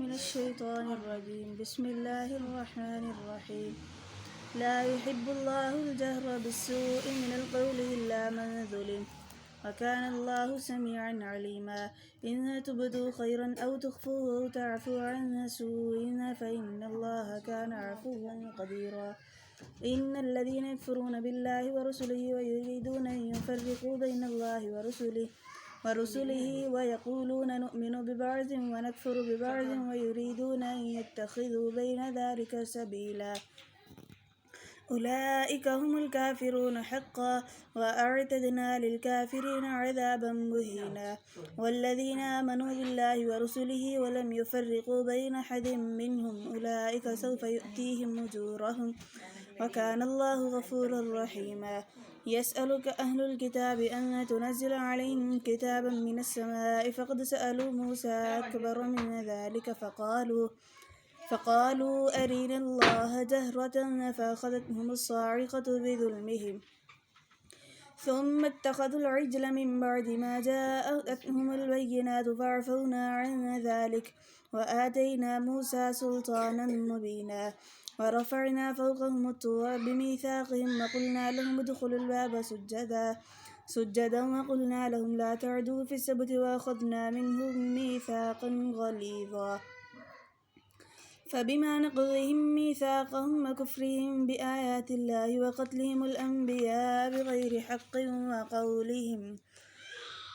من الشيطان الرجيم. بسم الله الرحمن الرحيم. لا يحب الله الجهر بالسوء من القول إلا من ظلم، وكان الله سميعا عليما. إن تبدوا خيرا أو تخفوه أو تعفوا عن سوء فإن الله كان عفوا قديرا. إن الذين يكفرون بالله ورسله ويريدون أن يفرقوا بين الله ورسله ويقولون نؤمن ببعض ونكفر ببعض ويريدون أن يتخذوا بين ذلك سبيلا، أولئك هم الكافرون حقا وأعتدنا للكافرين عذابا مهينا. والذين آمنوا بالله ورسله ولم يفرقوا بين أحد منهم أولئك سوف يؤتيهم أجورهم وكان الله غفورا رحيما. يسألك أهل الكتاب أن تنزل عليهم كتابا من السماء فقد سألوا موسى أكبر من ذلك فقالوا أرنا الله جهرة فأخذتهم الصاعقة بظلمهم ثم اتخذوا العجل من بعد ما جاءتهم البينات فعفونا عن ذلك وآتينا موسى سلطانا مبينا. ورفعنا فوقهم الطور بميثاقهم وقلنا لهم ادخلوا الباب سجدا وقلنا لهم لا تعدوا في السبت وأخذنا منهم ميثاقا غليظا. فبما نقضهم ميثاقهم وكفرهم بآيات الله وقتلهم الأنبياء بغير حق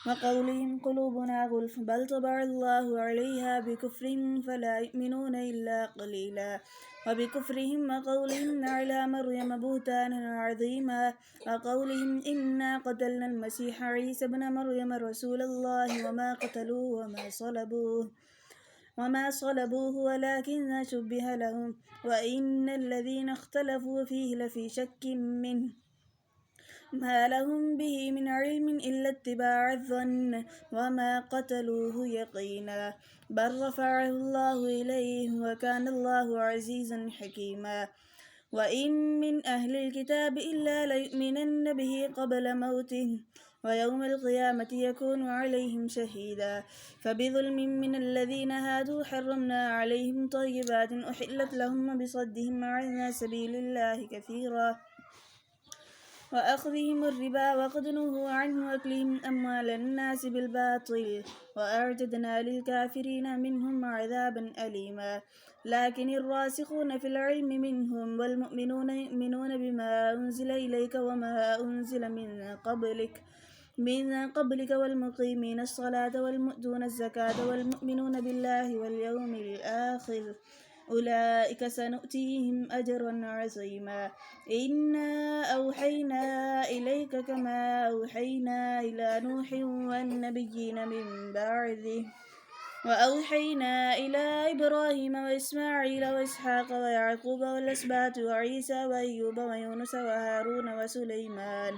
وقولهم قلوبنا غلف بل طبع الله عليها بكفرهم فلا يؤمنون إلا قليلا. وبكفرهم وقولهم على مريم بهتانا عظيما وقولهم إنا قتلنا المسيح عيسى ابن مريم رسول الله وما قتلوه وما صلبوه ولكن شبه لهم وإن الذين اختلفوا فيه لفي شك منه ما لهم به من علم إلا اتباع الظن وما قتلوه يقينا بل رفعه الله إليه وكان الله عزيزا حكيما. وإن من أهل الكتاب إلا ليؤمنن به قبل موته ويوم القيامة يكون عليهم شهيدا. فبظلم من الذين هادوا حرمنا عليهم طيبات أحلت لهم بصدهم عن سبيل الله كثيرا وأخذهم الربا وقد نهوا عنه وأكلهم أموال الناس بالباطل وأعتدنا للكافرين منهم عذابا أليما. لكن الراسخون في العلم منهم والمؤمنون يؤمنون بما أنزل إليك وما أنزل من قبلك والمقيمين الصلاة والمؤتون الزكاة والمؤمنون بالله واليوم الآخر أولئك سنؤتيهم أجرا عظيما. إنا أوحينا إليك كما أوحينا إلى نوح والنبيين من بعده وأوحينا إلى إبراهيم وإسماعيل وإسحاق ويعقوب والأسباط وعيسى وأيوب ويونس وهارون وسليمان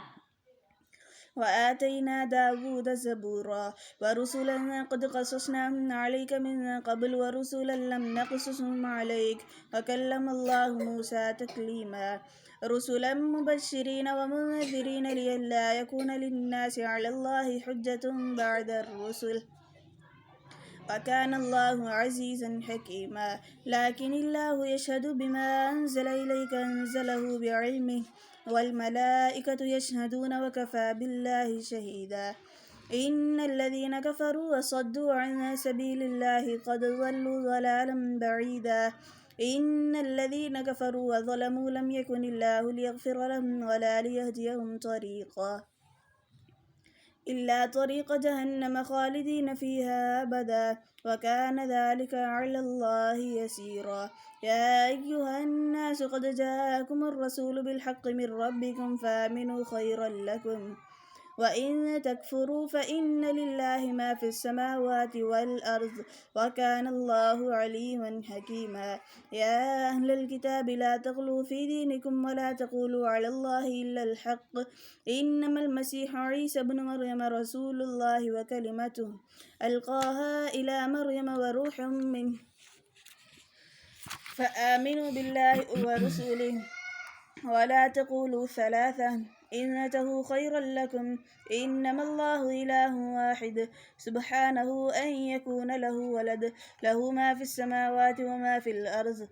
وآتينا داود زبورا. ورسلا قد قصصناهم عليك من قبل ورسلا لم نقصصهم عليك وكلم الله موسى تكليما. رسلا مبشرين ومنذرين لئلا يكون للناس على الله حجة بعد الرسل وكان الله عزيزا حكيما. لكن الله يشهد بما أنزل إليك أنزله بعلمه والملائكة يشهدون وكفى بالله شهيدا. إن الذين كفروا وصدوا عن سبيل الله قد ضلوا ضلالا بعيدا. إن الذين كفروا وظلموا لم يكن الله ليغفر لهم ولا ليهديهم طريقا إلا طريق جهنم خالدين فيها أبدا وكان ذلك على الله يسيرا. يا أيها الناس قد جاءكم الرسول بالحق من ربكم فآمنوا خيرا لكم وإن تكفروا فإن لله ما في السماوات والأرض وكان الله عليما حكيما. يا أهل الكتاب لا تغلوا في دينكم ولا تقولوا على الله إلا الحق إنما المسيح عيسى ابن مريم رسول الله وكلمته ألقاها إلى مريم وروح منه فآمنوا بالله ورسوله ولا تقولوا ثلاثة إنته خيرا لكم. إنما الله إله واحد سبحانه أن يكون له ولد، له ما في السماوات وما في الأرض،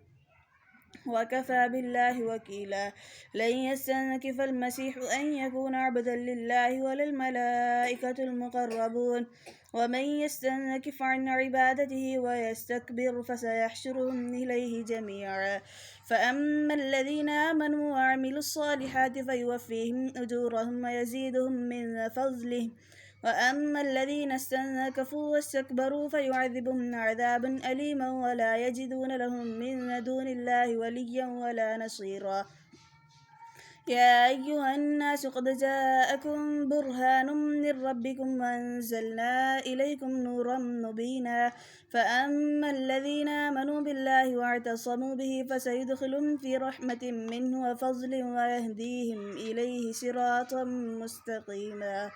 وكفى بالله وكيلا. لن يستنكف المسيح أن يكون عبدا لله ولا الملائكة المقربون، ومن يستنكف عن عبادته ويستكبر فسيحشرهم إليه جميعا. فأما الذين آمنوا وعملوا الصالحات فيوفيهم أجورهم ويزيدهم من فضله، وأما الذين استنكفوا واستكبروا فيعذبهم عذابا أليما ولا يجدون لهم من دون الله وليا ولا نصيرا. يا أيها الناس قد جاءكم برهان من ربكم وأنزلنا إليكم نورا مبينا. فأما الذين آمنوا بالله واعتصموا به فسيدخلهم في رحمة منه وفضل ويهديهم إليه صراطا مستقيما.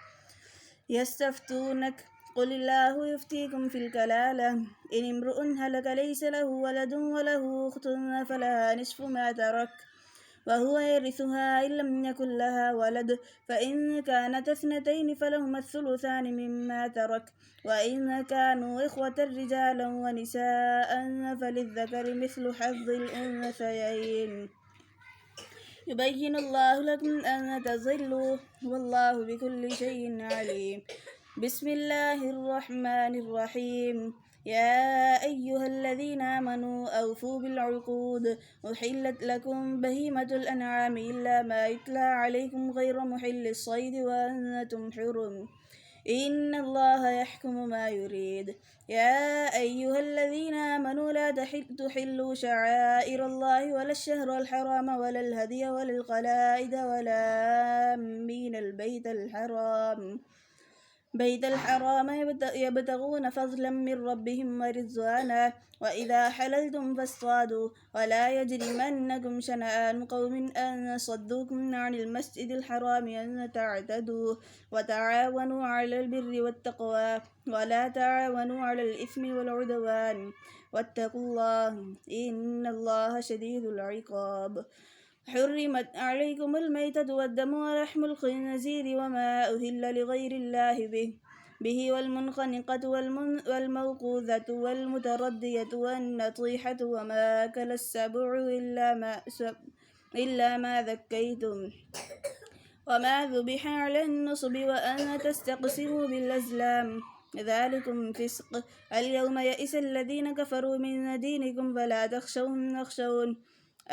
يستفتونك قل الله يفتيكم في الكلالة، إن امرؤ هلك ليس له ولد وله أخت فلها نصف ما ترك وهو يرثها إن لم يكن لها ولد، فإن كانت اثنتين فلهما الثلثان مما ترك، وإن كانوا إخوة رجالا ونساء فللذكر مثل حظ الأنثيين. يبين الله لكم أن تضلوا والله بكل شيء عليم. بسم الله الرحمن الرحيم. يا أيها الذين آمنوا أوفوا بالعقود، أحلت لكم بهيمة الأنعام إلا ما يتلى عليكم غير محل الصيد وأنتم حرم، إن الله يحكم ما يريد. يا أيها الذين آمنوا لا تحلوا شعائر الله ولا الشهر الحرام ولا الهدي ولا القلائد ولا آمين البيت الحرام يبتغون فضلا من ربهم ورضوانا، وإذا حللتم فاصطادوا ولا يجرمنكم شنآن قوم أن صدوكم عن المسجد الحرام أن تعتدوا، وتعاونوا على البر والتقوى ولا تعاونوا على الإثم والعدوان، واتقوا الله إن الله شديد العقاب. حرمت عليكم الميتة والدم ولحم الخنزير وما أهل لغير الله به والمنخنقة والموقوذة والمتردية والنطيحة وما أكل السبع إلا ما ذكيتم وما ذبح على النصب وأن تستقسموا بالأزلام ذلكم فسق. اليوم يئس الذين كفروا من دينكم فلا تخشوهم واخشون.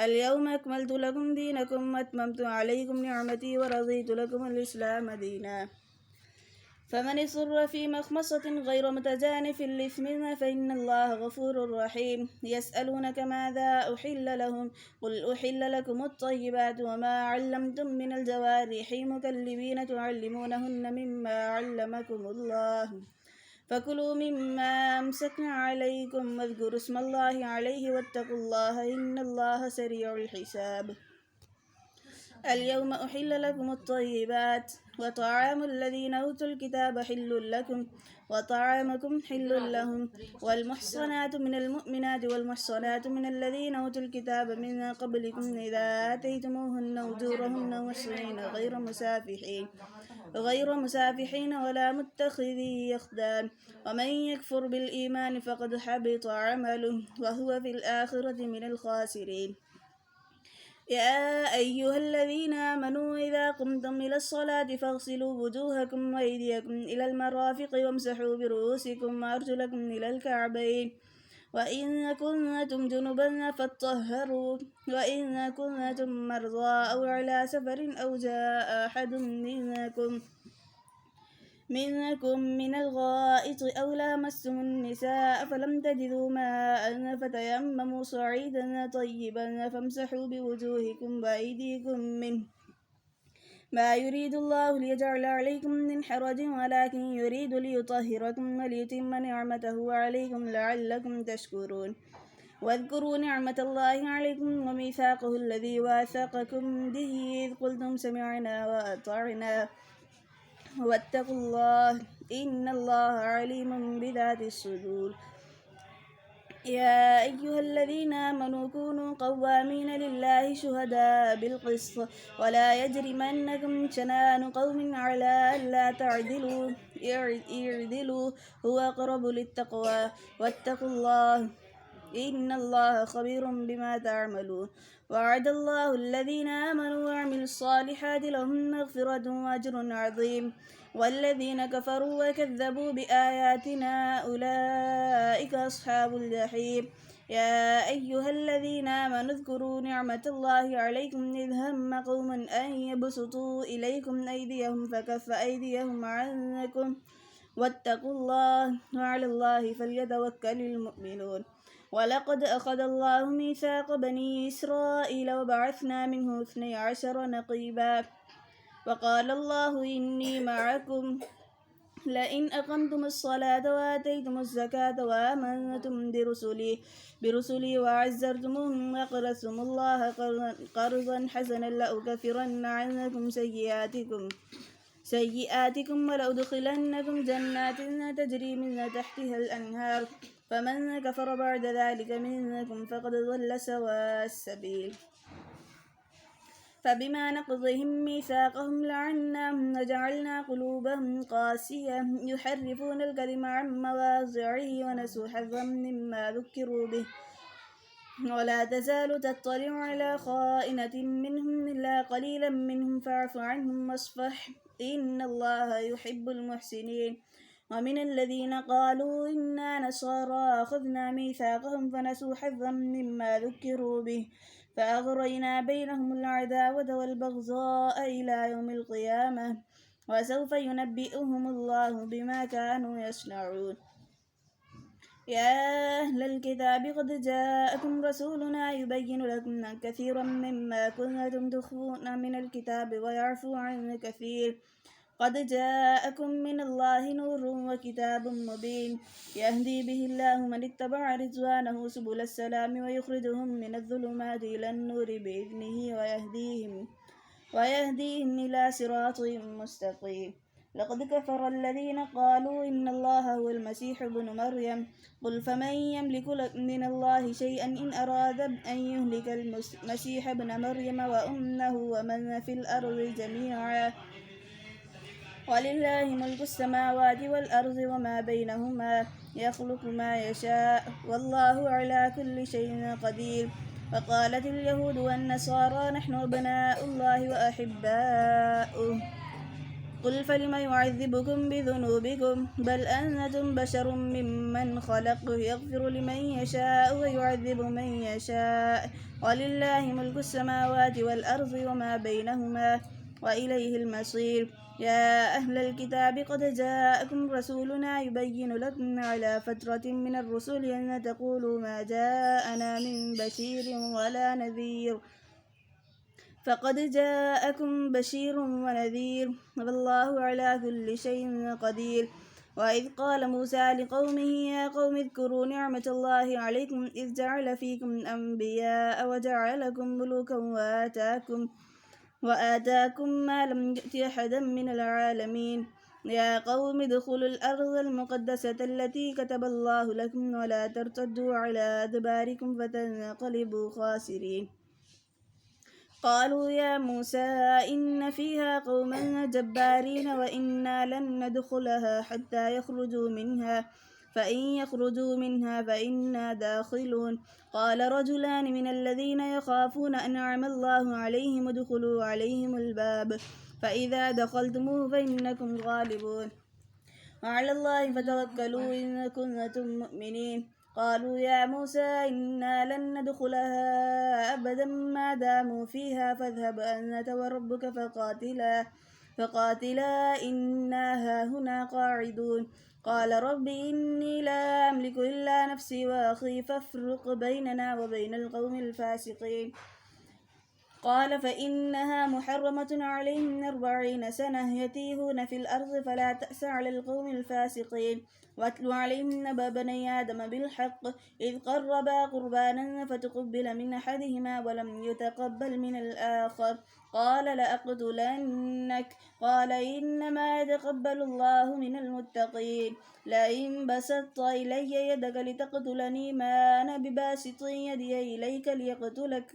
اليوم أكملت لكم دينكم وأتممت عليكم نعمتي ورضيت لكم الإسلام دينا. فمن اضطر في مخمصة غير متجانف لإثم فإن الله غفور رحيم. يسألونك ماذا أحل لهم قل أحل لكم الطيبات وما علمتم من الجوارح مكلبين تعلمونهن مما علمكم الله، فكلوا مما أمسكنا عليكم واذكروا اسم الله عليه واتقوا الله إن الله سريع الحساب. اليوم أحل لكم الطيبات وطعام الذين أوتوا الكتاب حل لكم وطعامكم حل لهم، والمحصنات من المؤمنات والمحصنات من الذين أوتوا الكتاب من قبلكم إذا آتيتموهن أجورهن محصنين غير مسافحين ولا متخذي أخدان، ومن يكفر بالإيمان فقد حبط عمله وهو في الآخرة من الخاسرين. يا أيها الذين آمنوا إذا قمتم إلى الصلاة فاغسلوا وجوهكم وأيديكم إلى المرافق وامسحوا برؤوسكم وأرجلكم إلى الكعبين، وإن كنتم جنبا فاطهروا، وإن كنتم مرضى أو على سفر أو جاء أحد منكم من الغائط أو لامستم النساء فلم تجدوا ماء فتيمموا صعيدا طيبا فامسحوا بوجوهكم وأيديكم منه، ما يريد الله ليجعل عليكم من حرج ولكن يريد ليطهركم وليتم نعمته عليكم لعلكم تشكرون. واذكروا نعمة الله عليكم وميثاقه الذي واثقكم به إذ قلتم سمعنا وأطعنا واتقوا الله إن الله عليم بذات الصدور. يا أيها الذين آمنوا كونوا قوامين لله شهداء بالقسط ولا يجرمنكم شنآن قوم على ألا تعدلوا اعدلوا هو أقرب للتقوى واتقوا الله إن الله خبير بما تعملون وعد الله الذين آمنوا وعملوا الصالحات لهم مغفرة وأجر عظيم والذين كفروا وكذبوا بآياتنا أولئك أصحاب الجحيم يا أيها الذين آمنوا اذكروا نعمة الله عليكم إذ هم قوم أن يبسطوا إليكم أيديهم فكف أيديهم عنكم واتقوا الله وعلى الله فليتوكل المؤمنون ولقد أخذ الله ميثاق بني إسرائيل وبعثنا منه 12 نقيبا وقال الله إني معكم لئن أقمتم الصلاة وآتيتم الزكاة وآمنتم برسلي وعزرتموهم وأقرضتم الله قرضا حسنا لأكفرن عنكم سيئاتكم ولأدخلنكم جنات تجري من تحتها الأنهار فمن كفر بعد ذلك منكم فقد ضل سواء السبيل فبما نقضهم ميثاقهم لعناهم وجعلنا قلوبهم قاسية يحرفون الكلم عن مواضعه ونسوا حظا مما ذكروا به ولا تزال تطلع على خائنة منهم إلا قليلا منهم فاعف عنهم واصفح إن الله يحب المحسنين ومن الذين قالوا إنا نصارى أخذنا ميثاقهم فنسوا حظا مما ذكروا به فأغرينا بينهم العداوة والبغضاء إلى يوم القيامة وسوف ينبئهم الله بما كانوا يصنعون يا أهل الكتاب قد جاءكم رسولنا يبين لكم كثيرا مما كنتم تخفون من الكتاب ويعفو عن كثير قد جاءكم من الله نور وكتاب مبين يهدي به الله من اتبع رضوانه سبل السلام ويخرجهم من الظلمات إلى النور بإذنه ويهديهم إلى صراط مستقيم لقد كفر الذين قالوا إن الله هو المسيح ابن مريم قل فمن يملك من الله شيئا إن أراد أن يهلك المسيح ابن مريم وأمه ومن في الأرض جميعا ولله ملك السماوات والأرض وما بينهما يخلق ما يشاء والله على كل شيء قدير وقالت اليهود والنصارى نحن أبناء الله وأحباؤه قل فلم يعذبكم بذنوبكم بل أنتم بشر ممن خلق يغفر لمن يشاء ويعذب من يشاء ولله ملك السماوات والأرض وما بينهما وإليه المصير يا أهل الكتاب قد جاءكم رسولنا يبين لكم على فترة من الرسل أن تقولوا ما جاءنا من بشير ولا نذير فقد جاءكم بشير ونذير والله على كل شيء قدير وإذ قال موسى لقومه يا قوم اذكروا نعمة الله عليكم إذ جعل فيكم أنبياء وجعلكم ملوكا وآتاكم ما لم يؤت أحدا من العالمين يا قوم ادخلوا الأرض المقدسة التي كتب الله لكم ولا ترتدوا على أدباركم فتنقلبوا خاسرين قالوا يا موسى إن فيها قوما جبارين وإنا لن ندخلها حتى يخرجوا منها فإن يخرجوا منها فإنا داخلون قال رجلان من الذين يخافون أنعم الله عليهم ادخلوا عليهم الباب فإذا دخلتموه فإنكم غالبون وعلى الله فتوكلوا إن كنتم مؤمنين قالوا يا موسى إنا لن ندخلها أبدا ما داموا فيها فاذهب أنت وربك فقاتلا إنا هاهنا قاعدون قال رب إني لا أملك إلا نفسي وأخي فافرق بيننا وبين القوم الفاسقين قال فإنها محرمة عليهم 40 سنة يتيهون في الأرض فلا تأس على القوم الفاسقين. واتل عليهم نبأ بني آدم بالحق إذ قربا قربانا فتقبل من أحدهما ولم يتقبل من الآخر قال لأقتلنك قال إنما يتقبل الله من المتقين. لئن بسطت إلي يدك لتقتلني ما أنا بباسط يدي إليك ليقتلك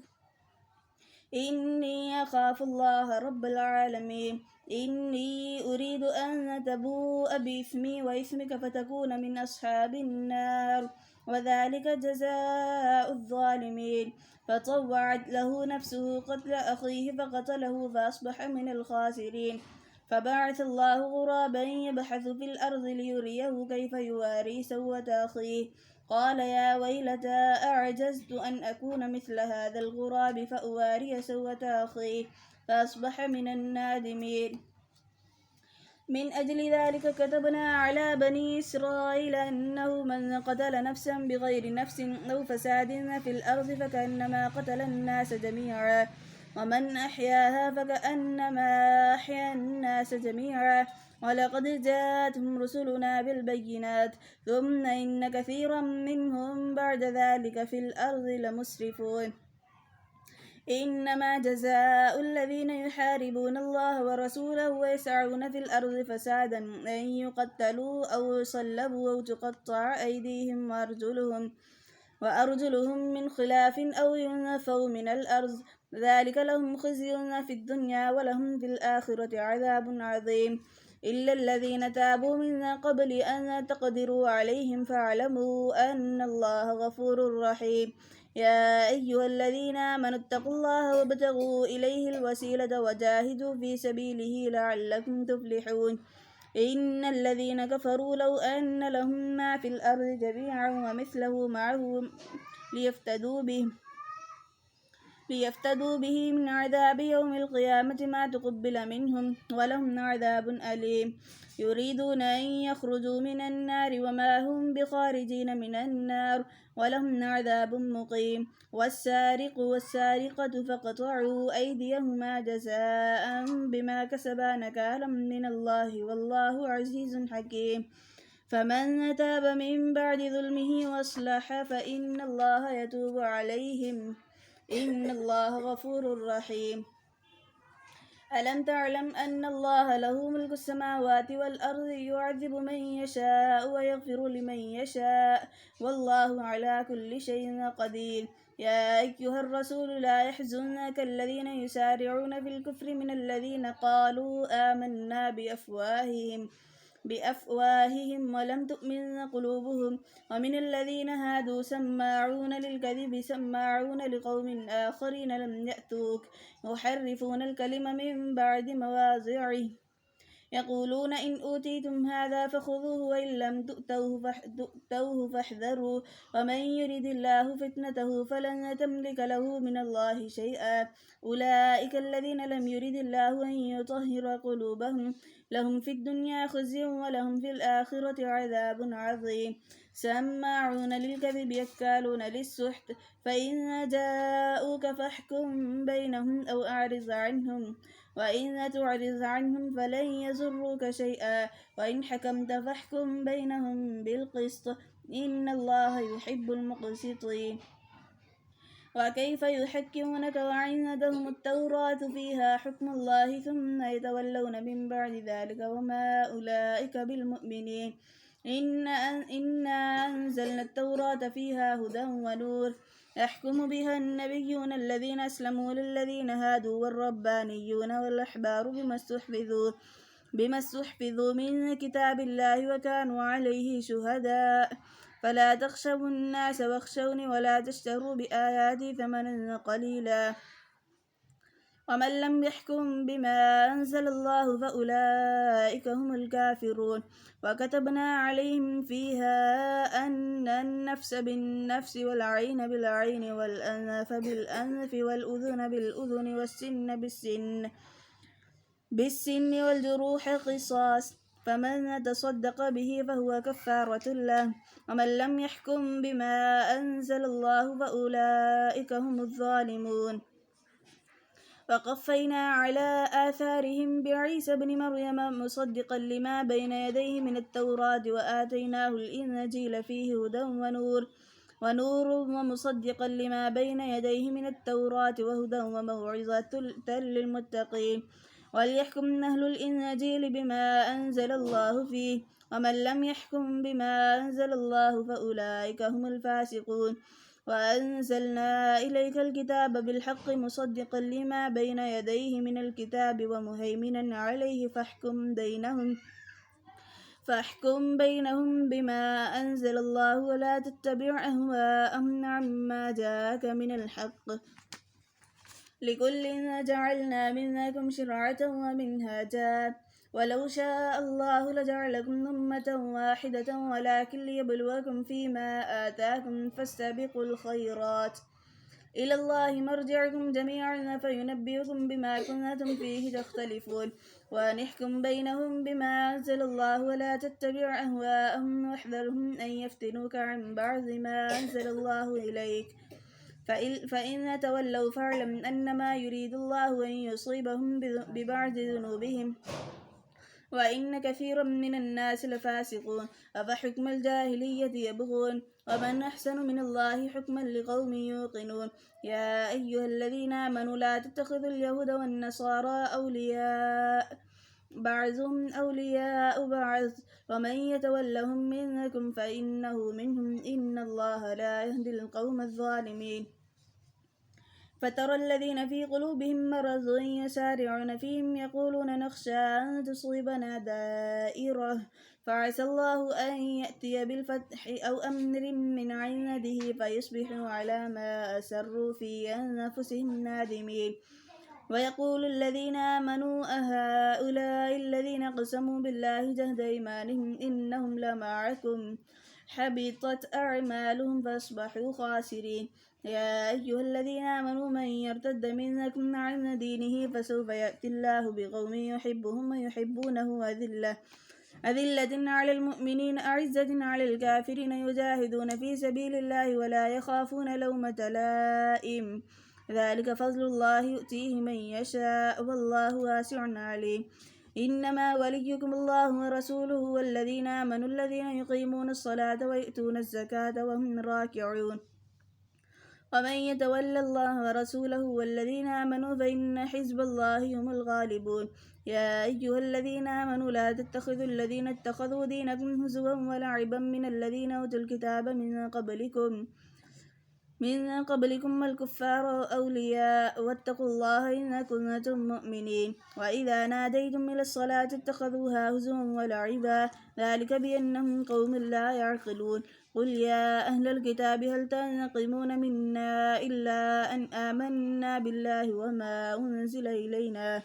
إني أخاف الله رب العالمين. إني أريد أن تبوء بإثمي وإثمك فتكون من أصحاب النار وذلك جزاء الظالمين. فطوعت له نفسه قتل أخيه فقتله فأصبح من الخاسرين. فبعث الله غرابا يبحث في الأرض ليريه كيف يواري سوءة أخيه قال يا ويلتى أعجزت أن أكون مثل هذا الغراب فأواري سوءة أخيه فأصبح من النادمين. من أجل ذلك كتبنا على بني إسرائيل أنه من قتل نفسا بغير نفس أو فساد في الأرض فكأنما قتل الناس جميعا ومن أحياها فكأنما أحيا الناس جميعا ولقد جاءتهم رسلنا بالبينات ثم إن كثيرا منهم بعد ذلك في الأرض لمسرفون. إنما جزاء الذين يحاربون الله ورسوله ويسعون في الأرض فسادا أن يقتلوا أو يصلبوا أو تقطع أيديهم وأرجلهم من خلاف أو ينفوا من الأرض ذلك لهم خزي في الدنيا ولهم في الآخرة عذاب عظيم. إلا الذين تابوا من قبل أن تقدروا عليهم فاعلموا أن الله غفور رحيم. يا أيها الذين آمنوا اتقوا الله وابتغوا إليه الوسيلة وجاهدوا في سبيله لعلكم تفلحون. إن الذين كفروا لو أن لهم ما في الأرض جميعا ومثله معه ليفتدوا به من عذاب يوم القيامة ما تقبل منهم ولهم عذاب أليم. يريدون أن يخرجوا من النار وما هم بخارجين من النار ولهم عذاب مقيم. والسارق والسارقة فاقطعوا أيديهما جزاء بما كسبا نكالا من الله والله عزيز حكيم. فمن تاب من بعد ظلمه واصلح فإن الله يتوب عليهم إن الله غفور رحيم. ألم تعلم أن الله له ملك السماوات والأرض يعذب من يشاء ويغفر لمن يشاء والله على كل شيء قدير. يا أيها الرسول لا يحزنك الذين يسارعون في الكفر من الذين قالوا آمنا بأفواههم ولم تؤمن قلوبهم ومن الذين هادوا سماعون للكذب سماعون لقوم آخرين لم يأتوك يحرفون الكلم من بعد مواضعه يقولون إن أوتيتم هذا فخذوه وإن لم تؤتوه فاحذروا ومن يرد الله فتنته فلن تملك له من الله شيئا أولئك الذين لم يرد الله أن يطهر قلوبهم لهم في الدنيا خزي ولهم في الآخرة عذاب عظيم. سماعون للكذب يكالون للسحت فإن جاءوك فاحكم بينهم أو أعرض عنهم وإن تعرض عنهم فلن يضروك شيئا وإن حكمت فاحكم بينهم بالقسط إن الله يحب المقسطين. وكيف يحكمونك وعندهم التوراة فيها حكم الله ثم يتولون من بعد ذلك وما أولئك بالمؤمنين. إنا أنزلنا التوراة فيها هدى ونور يحكم بها النبيون الذين أسلموا للذين هادوا والربانيون والأحبار بما استحفظوا من كتاب الله وكانوا عليه شهداء فلا تخشوا الناس واخشوني ولا تشتروا بآياتي ثمنا قليلا ومن لم يحكم بما أنزل الله فأولئك هم الكافرون. وكتبنا عليهم فيها أن النفس بالنفس والعين بالعين والأنف بالأنف والأذن بالأذن والسن بالسن والجروح قصاص فمن تصدق به فهو كفارة له ومن لم يحكم بما أنزل الله فأولئك هم الظالمون. وقفينا على آثارهم بعيسى بن مريم مصدقا لما بين يديه من التوراة وآتيناه الإنجيل فيه هدى ونور ومصدقا لما بين يديه من التوراة وهدى وموعظة للمتقين وليحكم أهل الإنجيل بما أنزل الله فيه ومن لم يحكم بما أنزل الله فأولئك هم الفاسقون وأنزلنا إليك الكتاب بالحق مصدقا لما بين يديه من الكتاب ومهيمنا عليه فاحكم بينهم بما أنزل الله ولا تتبع أهواءهم عما جاءك من الحق لكل جعلنا منكم شرعة ومنهاجا ولو شاء الله لجعلكم أمة واحدة ولكن ليبلوكم فيما آتاكم فاستبقوا الخيرات إلى الله مرجعكم جميعا فينبئكم بما كنتم فيه تختلفون ونحكم بينهم بما أنزل الله ولا تتبع أهواءهم واحذرهم أن يفتنوك عن بعض ما أنزل الله إليك فإن تولوا فاعلم أنما يريد الله أن يصيبهم ببعض ذنوبهم وإن كثيرا من الناس لفاسقون أفحكم الجاهلية يبغون ومن أحسن من الله حكما لقوم يوقنون يا أيها الذين آمنوا لا تتخذوا اليهود والنصارى أولياء بعضهم أولياء بعض ومن يتولهم منكم فإنه منهم إن الله لا يهدي القوم الظالمين فترى الذين في قلوبهم مرض يسارعون فيهم يقولون نخشى أن تصيبنا دائرة فعسى الله أن يأتي بالفتح أو أمر من عنده فيصبحوا على ما أسروا في أنفسهم نادمين ويقول الذين آمنوا أهؤلاء الذين قسموا بالله جهد إيمانهم إنهم لمعكم حبطت أعمالهم فأصبحوا خاسرين يا أيها الذين آمنوا من يرتد منكم عن دينه فسوف يأتي الله بقوم يحبهم ويحبونه أذلة على المؤمنين أعزة على الكافرين يجاهدون في سبيل الله ولا يخافون لومة لائم ذلك فضل الله يؤتيه من يشاء والله واسع عليم إنما وليكم الله ورسوله والذين آمنوا الذين يقيمون الصلاة ويؤتون الزكاة وهم راكعون ومن يتول الله ورسوله والذين آمنوا فإن حزب الله هم الغالبون يا أيها الذين آمنوا لا تتخذوا الذين اتخذوا دينكم هزوا ولعبا من الذين أوتوا الكتاب من قبلكم والكفار أولياء واتقوا الله إن كنتم مؤمنين وإذا ناديتم إلى الصلاة اتخذوها هزوا ولعبا ذلك بأنهم قوم لا يعقلون قل يا أهل الكتاب هل تنقمون منا إلا أن آمنا بالله وما أنزل إلينا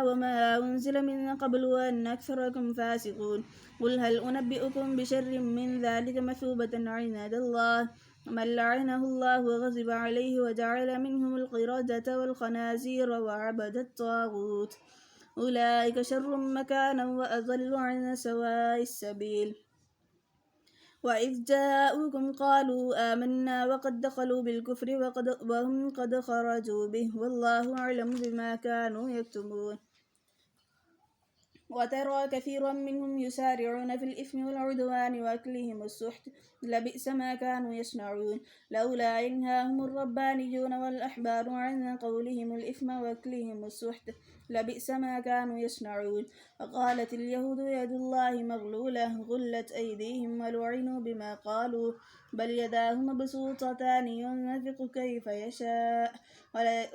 وما أنزل من قبل وأن أكثركم فاسقون قل هل أنبئكم بشر من ذلك مثوبة عند الله من لعنه الله وغضب عليه وجعل منهم القردة والخنازير وعبد الطاغوت أولئك شر مكانا وأضل عن سواء السبيل وإذ جاءوكم قالوا آمنا وقد دخلوا بالكفر وهم قد خرجوا به والله أعلم بما كانوا يكتمون وترى كثيرا منهم يسارعون في الإثم والعدوان وأكلهم السحت لبئس ما كانوا يصنعون لولا ينهاهم الربانيون والأحبار عن قولهم الإثم وأكلهم السحت لبئس ما كانوا يصنعون وقالت اليهود يد الله مغلولة غلت أيديهم ولعنوا بما قالوا بل يداه مبسوطتان ينفق كيف يشاء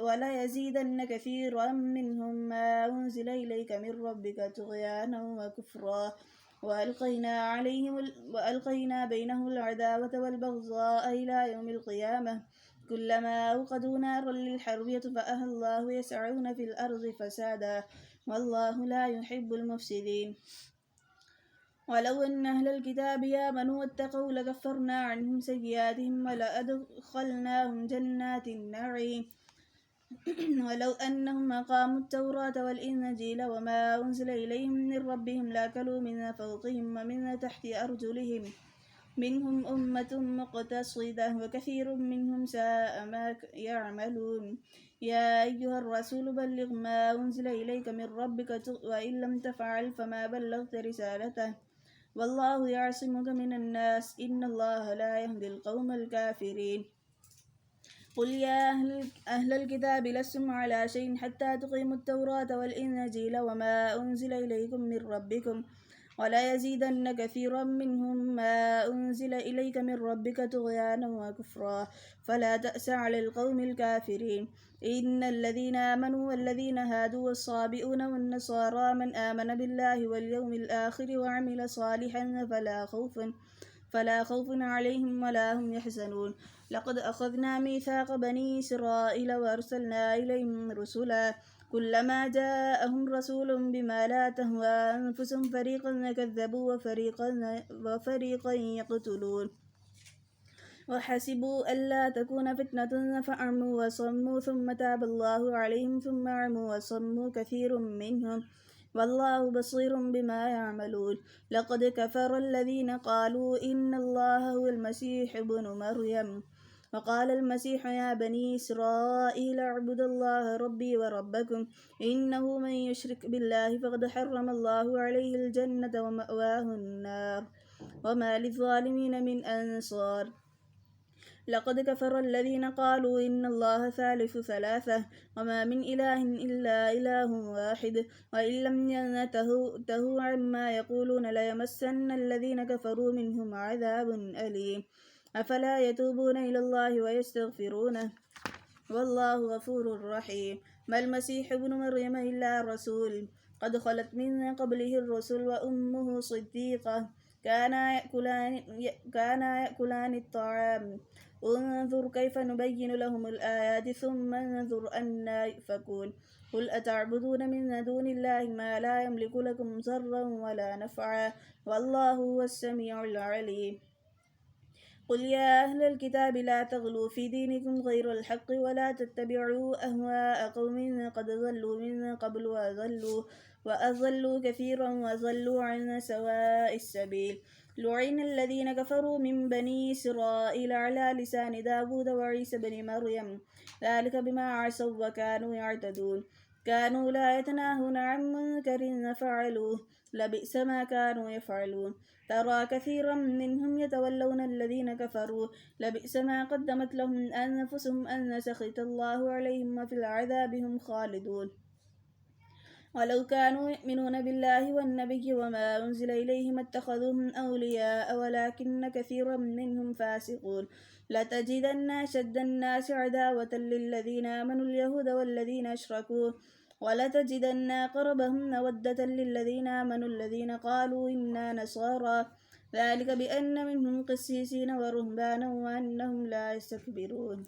ولا يزيدن كثيرا منهم ما أنزل إليك من ربك طغيانا وكفرا وألقينا بينهم العداوة والبغضاء إلى يوم القيامة كلما أوقدوا نارا للحرب يطفئها الله يسعون في الأرض فسادا والله لا يحب المفسدين ولو أن أهل الكتاب آمنوا واتقوا لكفرنا عنهم سيئاتهم ولأدخلناهم جنات النعيم ولو أنهم أقاموا التوراة والإنجيل وما أنزل إليهم من ربهم لأكلوا من فوقهم ومن تحت أرجلهم منهم أمة مقتصدة وكثير منهم ساء ما يعملون. يا أيها الرسول بلغ ما أنزل إليك من ربك وإن لم تفعل فما بلغت رسالته والله يعصمك من الناس إن الله لا يهدي القوم الكافرين. قل يا أهل الكتاب لستم على شيء حتى تقيموا التوراة والإنجيل وما أنزل إليكم من ربكم ولا يزيدن كثيرا منهم ما أنزل إليك من ربك طغيانا وكفرا فلا تأس على القوم الكافرين. إن الذين آمنوا والذين هادوا والصابئون والنصارى من آمن بالله واليوم الآخر وعمل صالحا فلا خوف عليهم ولا هم يحزنون. لقد أخذنا ميثاق بني إسرائيل وأرسلنا إليهم رسلا كلما جاءهم رسول بما لا تهوى أنفسهم فريقا كذبوا وفريقا يقتلون وحسبوا ألا تكون فتنة فعموا وصموا ثم تاب الله عليهم ثم عموا وصموا كثير منهم والله بصير بما يعملون. لقد كفر الذين قالوا إن الله هو المسيح ابن مريم وقال المسيح يا بني إسرائيل اعبدوا الله ربي وربكم إنه من يشرك بالله فقد حرم الله عليه الجنة ومأواه النار وما للظالمين من أنصار. لقد كفر الذين قالوا إن الله ثالث ثلاثة وما من إله إلا إله واحد وإن لم ينتهوا عما يقولون ليمسن الذين كفروا منهم عذاب أليم. أفلا يتوبون إلى الله ويستغفرونه والله غفور رحيم. ما المسيح ابن مريم إلا رسول قد خلت من قبله الرسل وأمه صديقة كانا يأكلان الطعام انظر كيف نبين لهم الآيات ثم انظر أنا يؤفكون. قل أتعبدون من دون الله ما لا يملك لكم ضرا ولا نفعا والله هو السميع العليم. قل يا أهل الكتاب لا تغلوا في دينكم غير الحق ولا تتبعوا أهواء قوم قد ضلوا من قبل وأضلوا كثيرا وضلوا عن سواء السبيل. لعن الذين كفروا من بني إسرائيل على لسان داود وعيسى بن مريم ذلك بما عصوا وكانوا يعتدون. كانوا لا يتناهون عن منكر فعلوه لبئس ما كانوا يفعلون. ترى كثيرا منهم يتولون الذين كفروا لبئس ما قدمت لهم أنفسهم أن سخط الله عليهم وفي العذاب هم خالدون. ولو كانوا يؤمنون بالله والنبي وما أنزل إليهم اتخذوهم أولياء ولكن كثيرا منهم فاسقون. لتجدن أشد الناس عداوة للذين آمنوا اليهود والذين أشركوا ولتجدن أقربهم مودة للذين آمنوا الذين قالوا إنا نصارى ذلك بأن منهم قسيسين ورهبانا وأنهم لا يستكبرون.